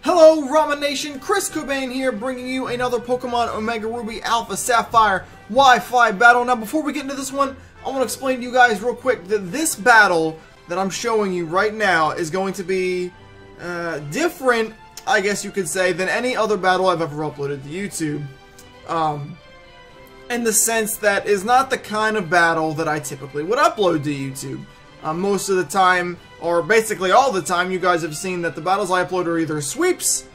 Hello Ramen Nation, Chris Cobain here bringing you another Pokemon Omega Ruby Alpha Sapphire Wi-Fi battle. Now before we get into this one, I want to explain to you guys real quick that this battle that I'm showing you right now is going to be different, I guess you could say, than any other battle I've ever uploaded to YouTube. In the sense that is not the kind of battle that I typically would upload to YouTube. Most of the time, or basically all the time, you guys have seen that the battles I upload are either sweeps,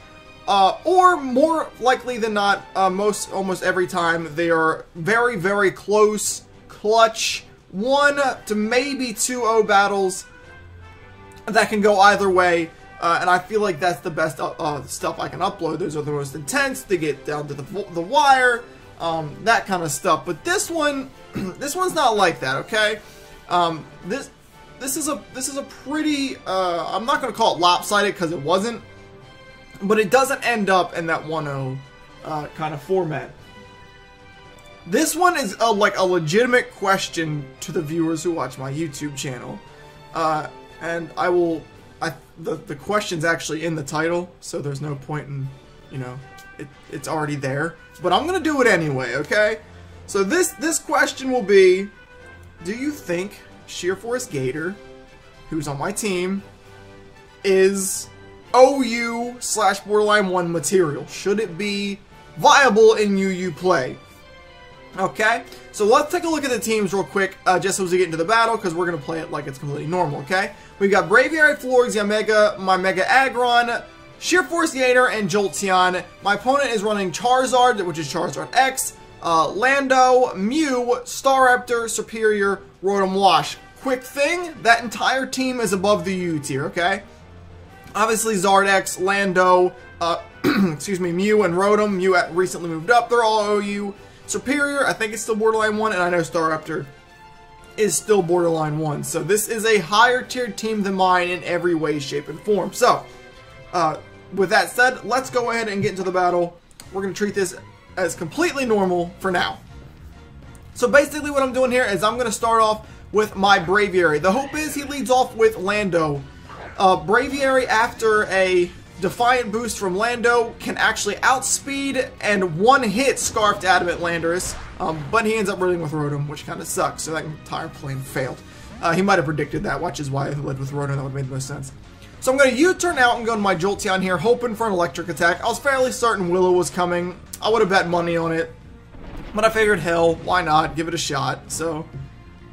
or more likely than not, almost every time, they are very, very close, clutch, 1 to maybe 2-0 battles that can go either way, and I feel like that's the best stuff I can upload. Those are the most intense, they get down to the wire, that kind of stuff. But this one, this one's not like that, okay? This is a pretty, I'm not going to call it lopsided because it wasn't, but it doesn't end up in that 1-0 kind of format. This one is like a legitimate question to the viewers who watch my YouTube channel, and the question's actually in the title, so there's no point in, you know, it's already there, but I'm going to do it anyway, okay? So this question will be, do you think Sheer Force Gatr, who's on my team, is OU/Borderline 1 material? Should it be viable in UU play? Okay, so let's take a look at the teams real quick, just as we get into the battle, because we're going to play it like it's completely normal, okay? We've got Braviary, Florges, my Mega Aggron, Sheer Force Gatr, and Jolteon. My opponent is running Charizard, which is Charizard X, Lando, Mew, Staraptor, Superior, Rotom Wash. Quick thing, that entire team is above the U tier, okay? Obviously Zard X, Lando, excuse me, Mew and Rotom. Mew recently moved up, they're all OU. Superior, I think it's still Borderline 1, and I know Staraptor is still Borderline 1. So this is a higher tiered team than mine in every way, shape, and form. So, with that said, let's go ahead and get into the battle. We're going to treat this as completely normal for now. So basically what I'm doing here is I'm going to start off with my Braviary. The hope is he leads off with Lando. Braviary, after a Defiant boost from Lando, can actually outspeed and one-hit Scarfed Adamant Landorus, but he ends up running with Rotom, which kind of sucks, so that entire plan failed. He might have predicted that, which is why I led with Rotom. That would have made the most sense. So I'm going to U-turn out and go to my Jolteon here, hoping for an electric attack. I was fairly certain Willow was coming. I would have bet money on it, but I figured, hell, why not? Give it a shot. So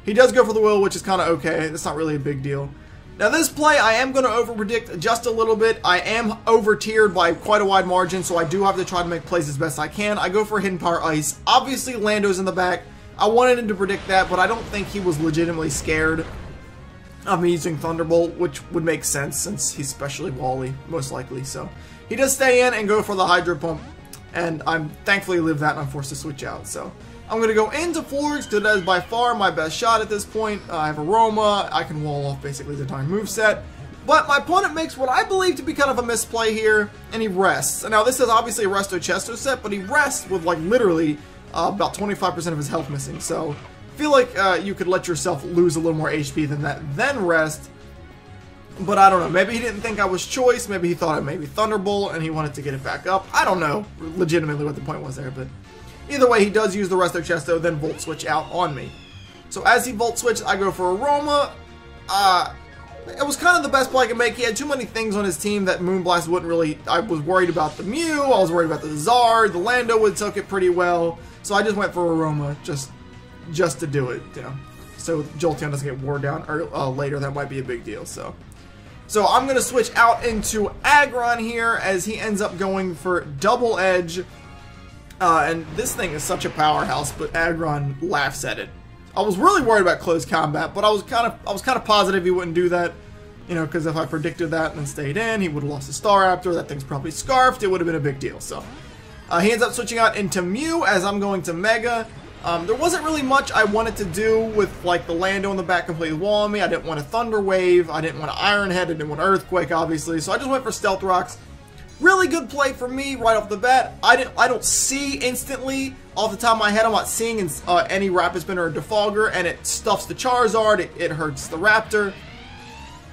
he does go for the Willow, which is kind of okay. That's not really a big deal. Now this play, I am going to over-predict just a little bit. I am over-tiered by quite a wide margin, so I do have to try to make plays as best I can. I go for Hidden Power Ice. Obviously, Lando's in the back. I wanted him to predict that, but I don't think he was legitimately scared of me using Thunderbolt, which would make sense since he's specially Wally, most likely. So he does stay in and go for the Hydro Pump, and I'm thankfully live that and I'm forced to switch out. So I'm going to go into Florges because that is by far my best shot at this point. I have Aroma. I can wall off basically the entire moveset. But my opponent makes what I believe to be kind of a misplay here, and he rests. Now this is obviously a Resto Chesto set, but he rests with like literally about 25% of his health missing. So I feel like you could let yourself lose a little more HP than that, then rest. But I don't know. Maybe he didn't think I was choice. Maybe he thought it may be Thunderbolt and he wanted to get it back up. I don't know legitimately what the point was there, but either way, he does use the Resto Chesto, then Volt Switch out on me. So as he Volt Switched, I go for Aroma. It was kind of the best play I could make. He had too many things on his team that Moonblast wouldn't really... I was worried about the Mew, I was worried about the Zard, the Lando would took it pretty well. So I just went for Aroma, just to do it, you know. So Jolteon doesn't get wore down later, that might be a big deal, so I'm going to switch out into Aggron here as he ends up going for Double Edge. And this thing is such a powerhouse, but Aggron laughs at it. I was really worried about close combat, but I was kind of positive he wouldn't do that, you know, because if I predicted that and then stayed in, he would have lost his Staraptor. That thing's probably Scarfed. It would have been a big deal. So he ends up switching out into Mew as I'm going to Mega. There wasn't really much I wanted to do with like the Lando in the back completely walling me. I didn't want a Thunder Wave. I didn't want an Iron Head. I didn't want Earthquake, obviously. So I just went for Stealth Rocks. Really good play for me right off the bat. I don't see instantly off the top of my head. I'm not seeing any Rapid Spin or Defogger, and it stuffs the Charizard. It hurts the Raptor.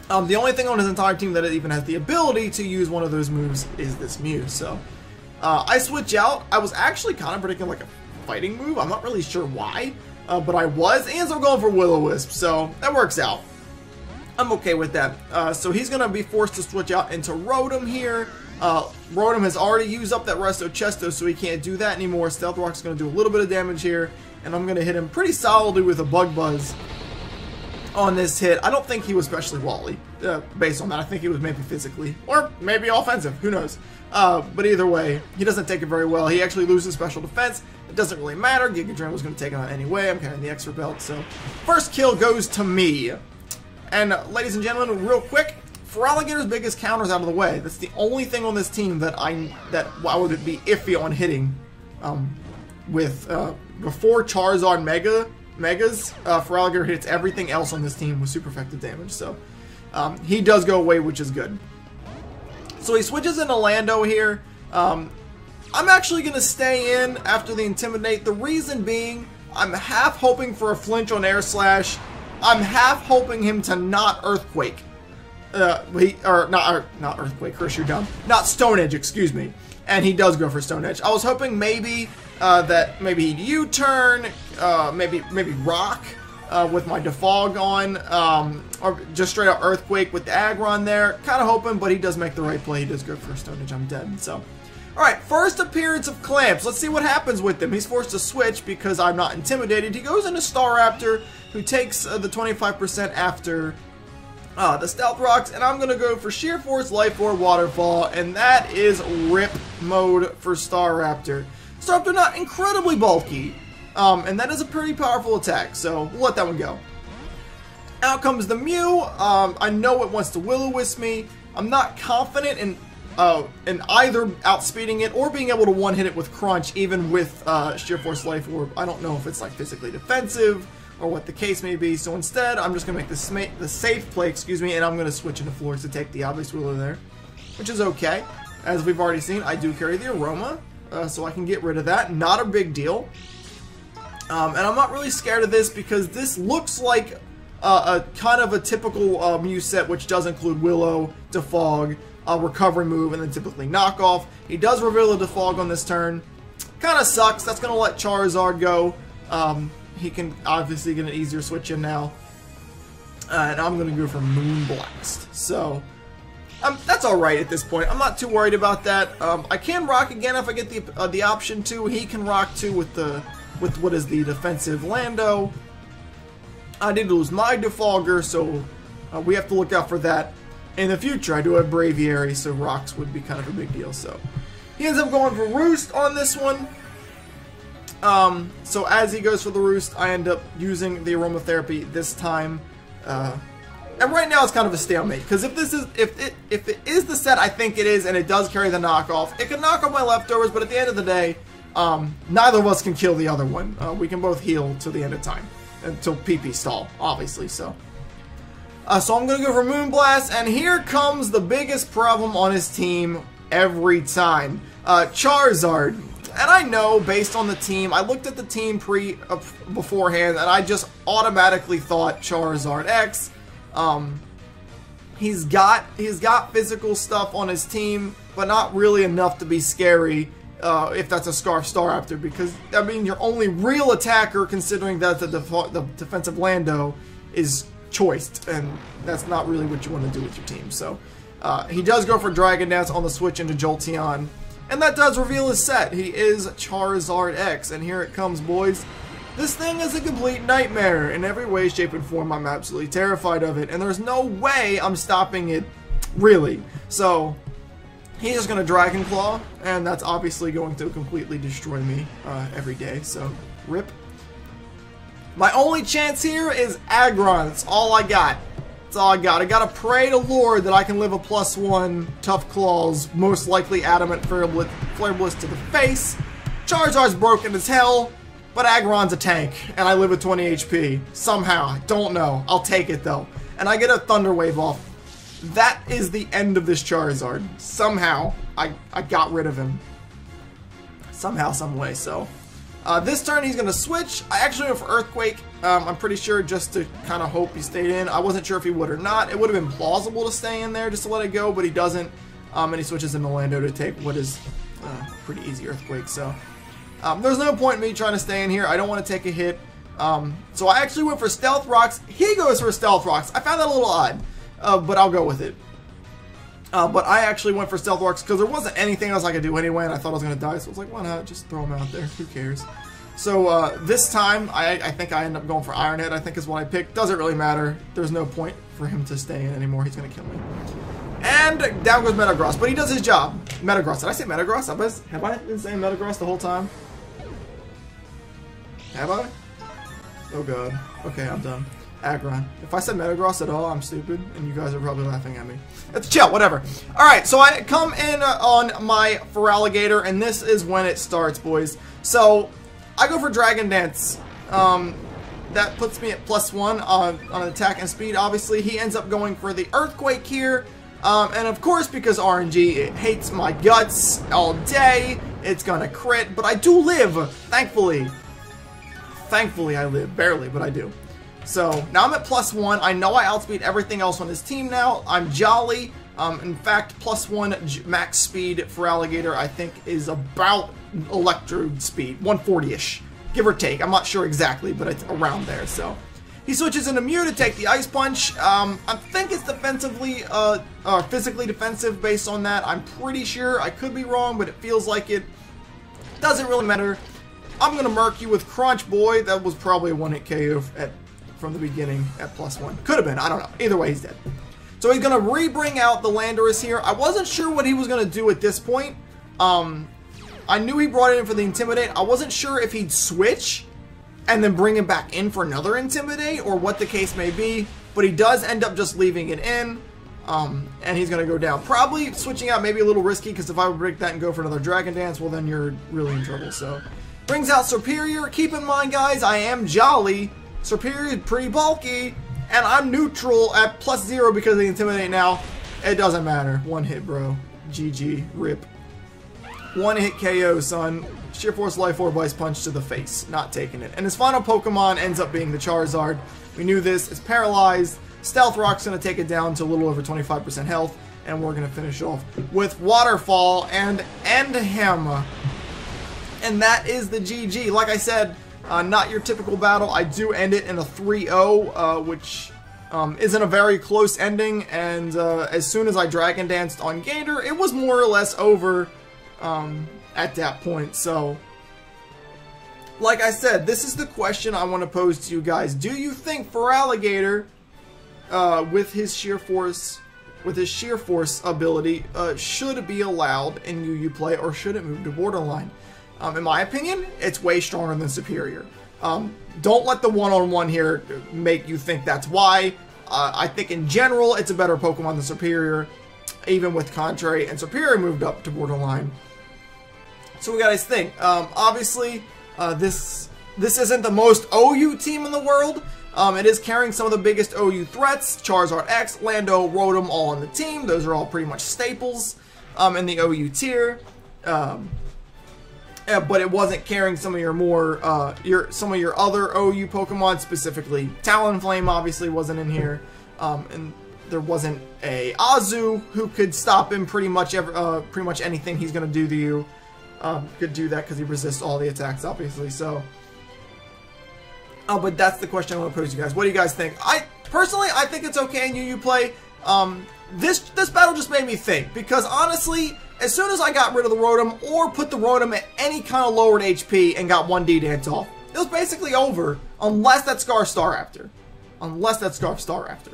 The only thing on his entire team that even has the ability to use one of those moves is this Mew. So I switch out. I was actually kind of predicting like a fighting move. I'm not really sure why, but I was. And so I'm going for Will-O-Wisp, so that works out. I'm okay with that. So he's going to be forced to switch out into Rotom here. Rotom has already used up that Resto Chesto, so he can't do that anymore. Stealth Rock's going to do a little bit of damage here, and I'm going to hit him pretty solidly with a Bug Buzz on this hit. I don't think he was especially Wally, based on that. I think he was maybe physically, or maybe offensive, who knows. But either way, he doesn't take it very well. He actually loses special defense. It doesn't really matter. Giga Drain was going to take it on anyway. I'm carrying the extra belt, so first kill goes to me. And ladies and gentlemen, real quick, Feraligatr's biggest counter's out of the way. That's the only thing on this team that I would be iffy on hitting. Before Charizard Megas, Feraligatr hits everything else on this team with super effective damage. So he does go away, which is good. So he switches into Lando here. I'm actually going to stay in after the Intimidate. The reason being, I'm half hoping for a flinch on Air Slash. I'm half hoping him to not Earthquake. Not Earthquake, curse you're dumb. Not Stone Edge, excuse me. And he does go for Stone Edge. I was hoping maybe that maybe he'd U-turn, maybe Rock with my Defog on, or just straight up Earthquake with the Aggron there. Kind of hoping, but he does make the right play. He does go for Stone Edge. I'm dead. So, alright, first appearance of Clamps. Let's see what happens with him. He's forced to switch because I'm not intimidated. He goes into Staraptor, who takes the 25% after the Stealth Rocks, and I'm going to go for Sheer Force, Life Orb, Waterfall, and that is RIP mode for Staraptor. Staraptor not incredibly bulky, and that is a pretty powerful attack, so we'll let that one go. Out comes the Mew. I know it wants to Will-O-Wisp me. I'm not confident in either outspeeding it or being able to one-hit it with Crunch, even with Sheer Force, Life Orb. I don't know if it's like physically defensive or what the case may be, so instead I'm just going to make the safe play, and I'm going to switch into Floors to take the obvious Willow there, which is okay. As we've already seen, I do carry the Aroma, so I can get rid of that. Not a big deal. And I'm not really scared of this because this looks like a kind of a typical Mew set, which does include Willow, Defog, Recovery move, and then typically Knockoff. He does reveal a Defog on this turn. Kind of sucks. That's going to let Charizard go. He can obviously get an easier switch in now. And I'm going to go for Moonblast. So, that's alright at this point. I'm not too worried about that. I can rock again if I get the option to. He can rock too with what is the defensive Lando. I did lose my Defogger, so we have to look out for that in the future. I do have Braviary, so rocks would be kind of a big deal. So, he ends up going for Roost on this one. So as he goes for the Roost, I end up using the Aromatherapy this time, and right now it's kind of a stalemate, because if it is the set I think it is, and it does carry the knockoff, it can knock off my leftovers, but at the end of the day, neither of us can kill the other one. We can both heal till the end of time, until PP stall, obviously, so. So I'm going to go for Moonblast, and here comes the biggest problem on his team every time. Charizard. And I know, based on the team, I looked at the team beforehand, and I just automatically thought Charizard X. He's got physical stuff on his team, but not really enough to be scary if that's a Scarf Staraptor, because, I mean, your only real attacker, considering that the defensive Lando is choiced, and that's not really what you want to do with your team. So, he does go for Dragon Dance on the switch into Jolteon. And that does reveal his set. He is Charizard X, and here it comes, boys. This thing is a complete nightmare. In every way, shape, and form, I'm absolutely terrified of it, and there's no way I'm stopping it, really. So, he's just going to Dragon Claw, and that's obviously going to completely destroy me every day, so rip. My only chance here is Aggron. That's all I got. That's all I got. I gotta pray to Lord that I can live a +1 Tough Claws, most likely Adamant Flare Blitz to the face. Charizard's broken as hell, but Aggron's a tank, and I live with 20 HP. Somehow. I don't know. I'll take it, though. And I get a Thunder Wave off. That is the end of this Charizard. Somehow, I got rid of him. Somehow, some way, so. This turn, he's gonna switch. I actually went for Earthquake. I'm pretty sure just to kind of hope he stayed in. I wasn't sure if he would or not. It would have been plausible to stay in there just to let it go, but he doesn't. And he switches into Lando to take what is pretty easy Earthquake. So there's no point in me trying to stay in here. I don't want to take a hit. So I actually went for Stealth Rocks. He goes for Stealth Rocks. I found that a little odd, but I'll go with it. But I actually went for Stealth Rocks because there wasn't anything else I could do anyway, and I thought I was going to die, so I was like, why not? Just throw him out there. Who cares? So this time, I think I end up going for Iron Head, I think is what I picked. Doesn't really matter. There's no point for him to stay in anymore. He's going to kill me. And down goes Metagross, but he does his job. Metagross. Did I say Metagross? Have I been saying Metagross the whole time? Have I? Oh god. Okay, I'm done. Aggron. If I said Metagross at all, I'm stupid, and you guys are probably laughing at me. Let's chill, whatever. Alright, so I come in on my Feraligatr, and this is when it starts, boys. So, I go for Dragon Dance. That puts me at +1 on attack and speed, obviously. He ends up going for the Earthquake here. And of course, because RNG, it hates my guts all day, it's gonna crit, but I do live, thankfully. Thankfully, I live. Barely, but I do. So, now I'm at +1. I know I outspeed everything else on his team now. I'm jolly. In fact, +1 max speed Feraligatr, I think, is about Electrode speed. 140-ish. Give or take. I'm not sure exactly, but it's around there, so. He switches into Mew to take the Ice Punch. I think it's defensively, physically defensive based on that. I'm pretty sure. I could be wrong, but it feels like it. Doesn't really matter. I'm going to murk you with Crunch Boy. That was probably a one-hit KO from the beginning at +1. Could have been. I don't know. Either way, he's dead. So he's going to re-bring out the Landorus here. I wasn't sure what he was going to do at this point. I knew he brought it in for the Intimidate. I wasn't sure if he'd switch and then bring him back in for another Intimidate or what the case may be. But he does end up just leaving it in. And he's going to go down. Probably switching out maybe a little risky because if I would break that and go for another Dragon Dance, well then you're really in trouble. So brings out Superior. Keep in mind, guys, I am jolly. Superior is pretty bulky. And I'm neutral at +0 because of the Intimidate now. It doesn't matter. One hit, bro. GG. RIP. One hit KO, son. Sheer Force Life Orb Ice Punch to the face. Not taking it. And his final Pokemon ends up being the Charizard. We knew this. It's paralyzed. Stealth Rock's going to take it down to a little over 25% health. And we're going to finish off with Waterfall and end him. And that is the GG. Like I said, not your typical battle. I do end it in a 3-0, which isn't a very close ending. And as soon as I Dragon Danced on Gatr, it was more or less over at that point. So, like I said, this is the question I want to pose to you guys. Do you think Feraligatr, with his sheer force ability, should be allowed in UU play, or should it move to borderline? In my opinion, it's way stronger than Superior. Don't let the one-on-one here make you think that's why. I think in general, it's a better Pokemon than Superior, even with Contrary, and Superior moved up to borderline. So what do you guys think? Obviously, this isn't the most OU team in the world. It is carrying some of the biggest OU threats. Charizard X, Lando, Rotom, all on the team. Those are all pretty much staples in the OU tier. But it wasn't carrying some of your more, some of your other OU Pokemon, specifically Talonflame obviously wasn't in here. And there wasn't a Azu who could stop him pretty much anything he's going to do to you. Could do that because he resists all the attacks, obviously. So, but that's the question I want to pose to you guys. What do you guys think? Personally, I think it's okay in UU play. This battle just made me think, because honestly, as soon as I got rid of the Rotom or put the Rotom at any kind of lowered HP and got one D-Dance off, it was basically over, unless that Scarf Staraptor.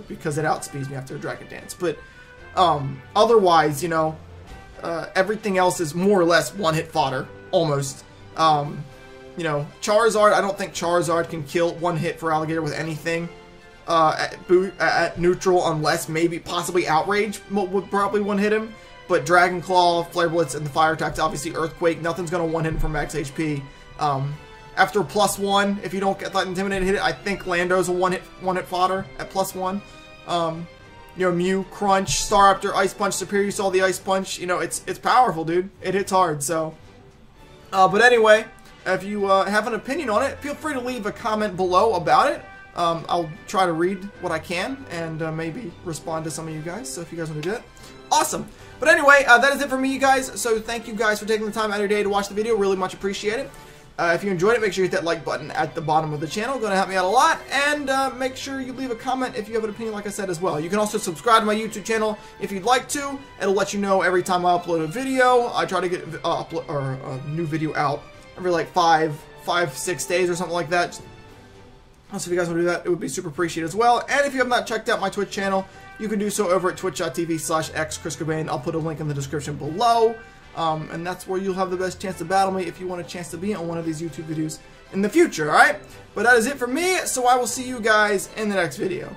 Because it outspeeds me after a Dragon Dance. But otherwise, you know, everything else is more or less one-hit fodder, almost. You know, Charizard, I don't think Charizard can kill one-hit Feraligatr with anything at neutral, unless maybe possibly Outrage would probably one-hit him. But Dragon Claw, Flare Blitz, and the Fire attacks, obviously Earthquake, nothing's going to one-hit him for max HP. After +1, if you don't get that Intimidate hit, I think Lando's a one-hit fodder at +1. You know, Mew, Crunch, Staraptor, Ice Punch, Superior, you saw the Ice Punch. You know, it's powerful, dude. It hits hard, so. But anyway, If you have an opinion on it, feel free to leave a comment below about it. I'll try to read what I can and maybe respond to some of you guys. So if you guys want to do it, awesome. But anyway, that is it for me, you guys. So thank you guys for taking the time out of your day to watch the video. Really much appreciate it. If you enjoyed it, make sure you hit that like button at the bottom of the channel. Going to help me out a lot. And make sure you leave a comment if you have an opinion, like I said, as well. You can also subscribe to my YouTube channel if you'd like to. It'll let you know every time I upload a video. I try to get a new video out every like 5-6 days or something like that. So if you guys want to do that, it would be super appreciated as well. And if you have not checked out my Twitch channel, you can do so over at twitch.tv/xChrisCobain. I'll put a link in the description below. And that's where you'll have the best chance to battle me if you want a chance to be on one of these YouTube videos in the future, alright? But that is it for me, so I will see you guys in the next video.